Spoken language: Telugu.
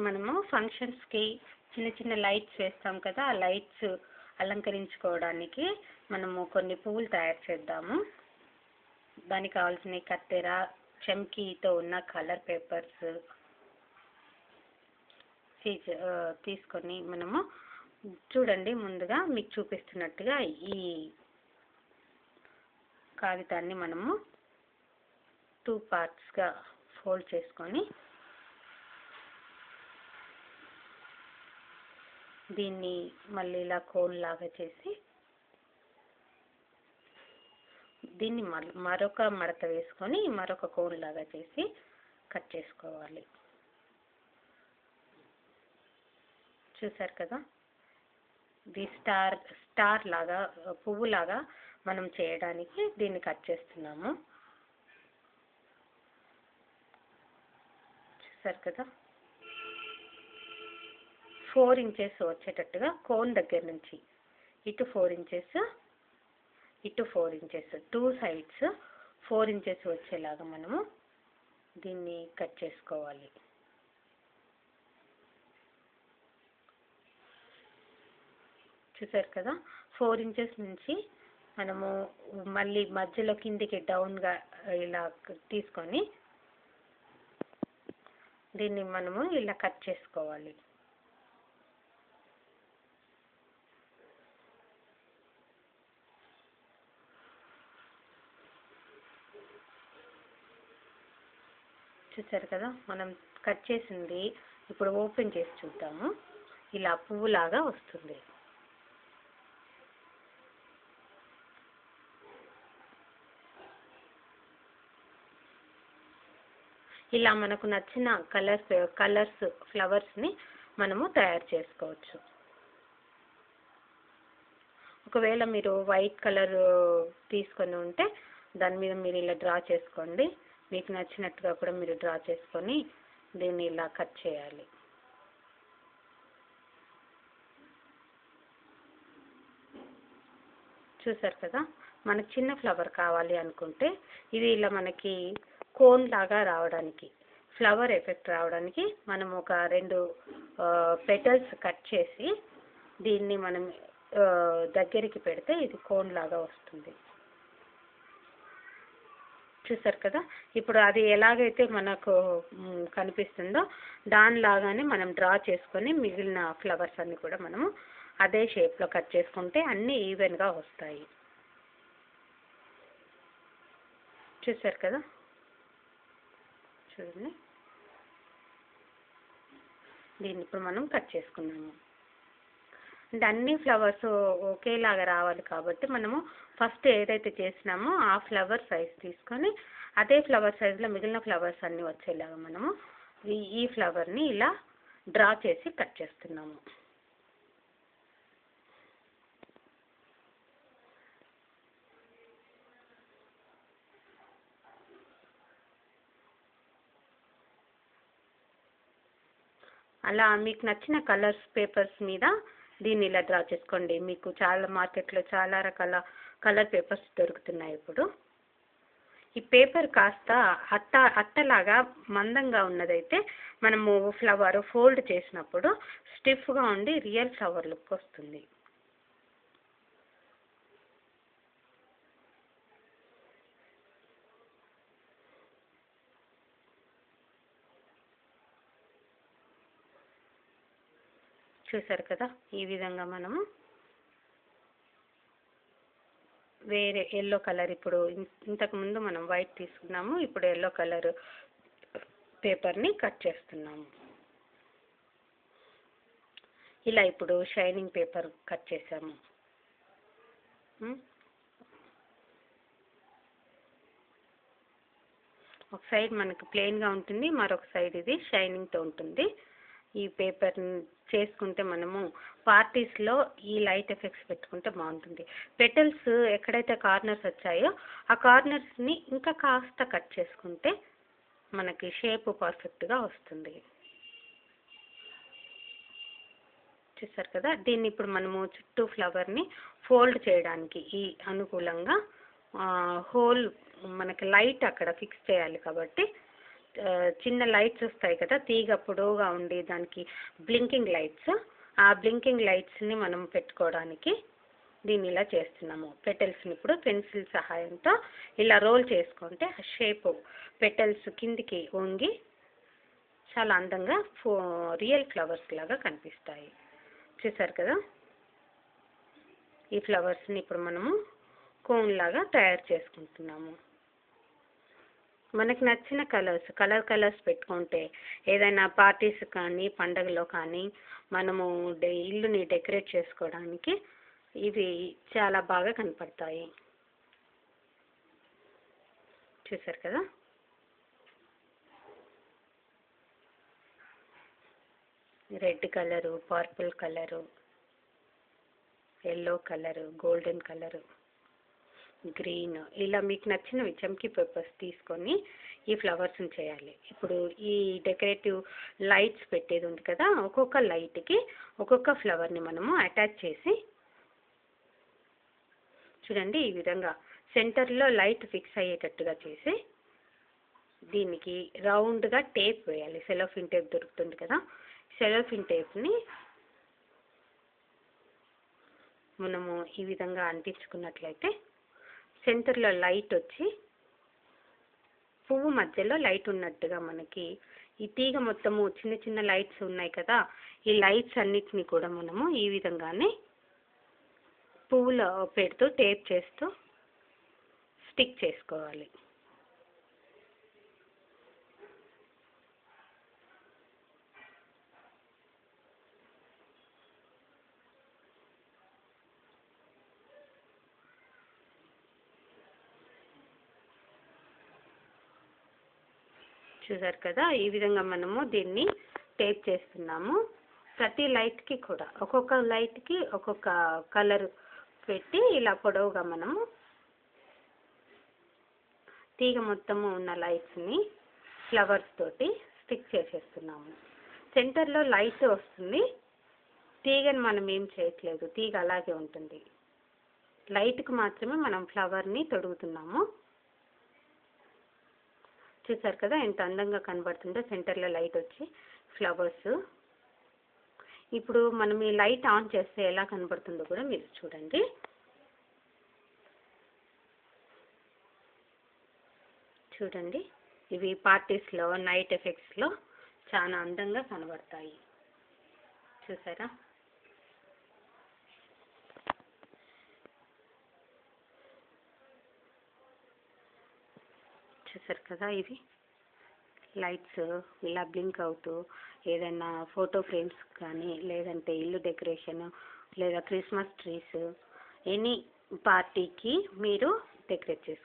మనము ఫంక్షన్స్కి చిన్న చిన్న లైట్స్ వేస్తాం కదా, ఆ లైట్స్ అలంకరించుకోవడానికి మనము కొన్ని పువ్వులు తయారు చేద్దాము. దానికి కావాల్సిన కత్తెర, చమ్కీతో ఉన్న కలర్ పేపర్స్ తీసుకొని మనము చూడండి, ముందుగా మీకు చూపిస్తున్నట్టుగా ఈ కాగితాన్ని మనము 2 పార్ట్స్గా ఫోల్డ్ చేసుకొని దీన్ని మళ్ళీ ఇలా కోన్ లాగా చేసి దీన్ని మరొక మడత వేసుకొని మరొక కోన్ లాగా చేసి కట్ చేసుకోవాలి. చూసారు కదా, ఇది స్టార్ లాగా పువ్వు లాగా మనం చేయడానికి దీన్ని కట్ చేస్తున్నాము. చూసారు కదా, 4 ఇంచెస్ వచ్చేటట్టుగా కోన్ దగ్గర నుంచి ఇటు 4 ఇంచెస్, ఇటు 4 ఇంచెస్, 2 సైడ్స్ 4 ఇంచెస్ వచ్చేలాగా మనము దీన్ని కట్ చేసుకోవాలి. చూసారు కదా, 4 ఇంచెస్ నుంచి మనము మళ్ళీ మధ్యలో కిందికి డౌన్గా ఇలా తీసుకొని దీన్ని మనము ఇలా కట్ చేసుకోవాలి. చూసారు కదా, మనం కట్ చేసింది ఇప్పుడు ఓపెన్ చేసి చూద్దాము. ఇలా పువ్వులాగా వస్తుంది. ఇలా మనకు నచ్చిన కలర్స్ ఫ్లవర్స్ని మనము తయారు చేసుకోవచ్చు. ఒకవేళ మీరు వైట్ కలర్ తీసుకొని ఉంటే దాని మీద మీరు ఇలా డ్రా చేసుకోండి. మీకు నచ్చినట్టుగా కూడా మీరు డ్రా చేసుకొని దీన్ని ఇలా కట్ చేయాలి. చూసారు కదా, మనకు చిన్న ఫ్లవర్ కావాలి అనుకుంటే ఇది ఇలా మనకి కోన్ లాగా రావడానికి, ఫ్లవర్ ఎఫెక్ట్ రావడానికి మనం ఒక 2 పెటల్స్ కట్ చేసి దీన్ని మనం దగ్గరికి పెడితే ఇది కోన్ లాగా వస్తుంది. చూసారు కదా, ఇప్పుడు అది ఎలాగైతే మనకు కనిపిస్తుందో దానిలాగానే మనం డ్రా చేసుకొని మిగిలిన ఫ్లవర్స్ అన్ని కూడా మనము అదే షేప్లో కట్ చేసుకుంటే అన్నీ ఈవెన్గా వస్తాయి. చూసారు కదా, చూడండి, దీన్ని ఇప్పుడు మనం కట్ చేసుకున్నాము. అంటే అన్ని ఫ్లవర్స్ ఒకేలాగా రావాలి కాబట్టి మనము ఫస్ట్ ఏదైతే చేసినామో ఆ ఫ్లవర్ సైజ్ తీసుకొని అదే ఫ్లవర్ సైజులో మిగిలిన ఫ్లవర్స్ అన్నీ వచ్చేలాగా మనము ఈ ఫ్లవర్ని ఇలా డ్రా చేసి కట్ చేస్తున్నాము. అలా మీకు నచ్చిన కలర్స్ పేపర్స్ మీద దీన్ని ఇలా డ్రా చేసుకోండి. మీకు మార్కెట్లో చాలా రకాల కలర్ పేపర్స్ దొరుకుతున్నాయి ఇప్పుడు. ఈ పేపర్ కాస్త అట్టలాగా మందంగా ఉన్నదైతే మనము ఫ్లవర్ ఫోల్డ్ చేసినప్పుడు స్టిఫ్గా ఉండి రియల్ ఫ్లవర్ లుక్ వస్తుంది. చూసారు కదా, ఈ విధంగా మనము వేరే ఎల్లో కలర్, ఇప్పుడు ఇంతకుముందు మనం వైట్ తీసుకున్నాము, ఇప్పుడు ఎల్లో కలర్ పేపర్ని కట్ చేస్తున్నాము. ఇలా ఇప్పుడు షైనింగ్ పేపర్ కట్ చేసాము. ఒక సైడ్ మనకు ప్లెయిన్గా ఉంటుంది, మరొక సైడ్ ఇది షైనింగ్తో ఉంటుంది. ఈ పేపర్ చేసుకుంటే మనము పార్టీస్లో ఈ లైట్ ఎఫెక్ట్స్ పెట్టుకుంటే బాగుంటుంది. పెటల్స్ ఎక్కడైతే కార్నర్స్ వచ్చాయో ఆ కార్నర్స్ని ఇంకా కాస్త కట్ చేసుకుంటే మనకి షేప్ పర్ఫెక్ట్గా వస్తుంది. చూసారు కదా, దీన్ని ఇప్పుడు మనము చుట్టూ ఫ్లవర్ని ఫోల్డ్ చేయడానికి ఈ అనుకూలంగా హోల్ మనకి లైట్ అక్కడ ఫిక్స్ చేయాలి కాబట్టి చిన్న లైట్స్ వస్తాయి కదా, తీగ పొడవుగా ఉండి దానికి బ్లింకింగ్ లైట్స్, ఆ బ్లింకింగ్ లైట్స్ని మనం పెట్టుకోవడానికి దీన్ని ఇలా చేస్తున్నాము. పెటల్స్ని ఇప్పుడు పెన్సిల్ సహాయంతో ఇలా రోల్ చేసుకుంటే ఆ షేప్ పెటల్స్ కిందికి వంగి చాలా అందంగా రియల్ ఫ్లవర్స్ లాగా కనిపిస్తాయి. చూసారు కదా, ఈ ఫ్లవర్స్ని ఇప్పుడు మనము కోన్ లాగా తయారు చేసుకుంటున్నాము. మనకు నచ్చిన కలర్స్ పెట్టుకుంటే ఏదైనా పార్టీస్ కానీ పండగలో కానీ మనము ఇల్లుని డెకరేట్ చేసుకోవడానికి ఇవి చాలా బాగా కనపడతాయి. చూసారు కదా, red colour, purple colour, yellow colour, golden colour, green, ఇలా మీకు నచ్చినవి చమ్కీ పేపర్స్ తీసుకొని ఈ ఫ్లవర్స్ని చేయాలి. ఇప్పుడు ఈ డెకరేటివ్ లైట్స్ పెట్టేది ఉంది కదా, ఒక్కొక్క లైట్కి ఒక్కొక్క ఫ్లవర్ని మనము అటాచ్ చేసి చూడండి, ఈ విధంగా సెంటర్లో లైట్ ఫిక్స్ అయ్యేటట్టుగా చేసి దీనికి రౌండ్గా టేప్ వేయాలి. సెలోఫిన్ టేప్ దొరుకుతుంది కదా, సెలోఫిన్ టేప్ని మనము ఈ విధంగా అంటించుకున్నట్లయితే సెంటర్లో లైట్ వచ్చి పువ్వు మధ్యలో లైట్ ఉన్నట్టుగా మనకి ఈ తీగ మొత్తము చిన్న చిన్న లైట్స్ ఉన్నాయి కదా, ఈ లైట్స్ అన్నిటిని కూడా మనము ఈ విధంగానే పువ్వులో పెడుతూ టేప్ చేస్తూ స్టిక్ చేసుకోవాలి. చూసారు కదా, ఈ విధంగా మనము దీన్ని టేప్ చేస్తున్నాము. ప్రతి లైట్కి కూడా ఒక్కొక్క లైట్కి ఒక్కొక్క కలర్ పెట్టి ఇలా పొడవుగా మనము తీగ మొత్తము ఉన్న లైట్స్ని ఫ్లవర్స్ తోటి స్టిక్ చేసేస్తున్నాము. సెంటర్లో లైట్ వస్తుంది, తీగని మనం ఏం చేయట్లేదు, తీగ అలాగే ఉంటుంది. లైట్కి మాత్రమే మనం ఫ్లవర్ని తొడుగుతున్నాము. చూసారు కదా ఎంత అందంగా కనబడుతుందో, సెంటర్లో లైట్ వచ్చి ఫ్లవర్స్. ఇప్పుడు మనం ఈ లైట్ ఆన్ చేస్తే ఎలా కనబడుతుందో కూడా మీరు చూడండి. చూడండి, ఇవి పార్టీస్లో నైట్ ఎఫెక్ట్స్లో చాలా అందంగా కనబడతాయి. చూసారా, చూసారు కదా, ఇవి లైట్స్ ఇలా బ్లింక్ అవుతూ ఏదైనా ఫోటో ఫ్రేమ్స్ కానీ లేదంటే ఇల్లు డెకరేషన్ లేదా క్రిస్మస్ ట్రీస్ ఎనీ పార్టీకి మీరు డెకరేట్ చేసుకోవచ్చు.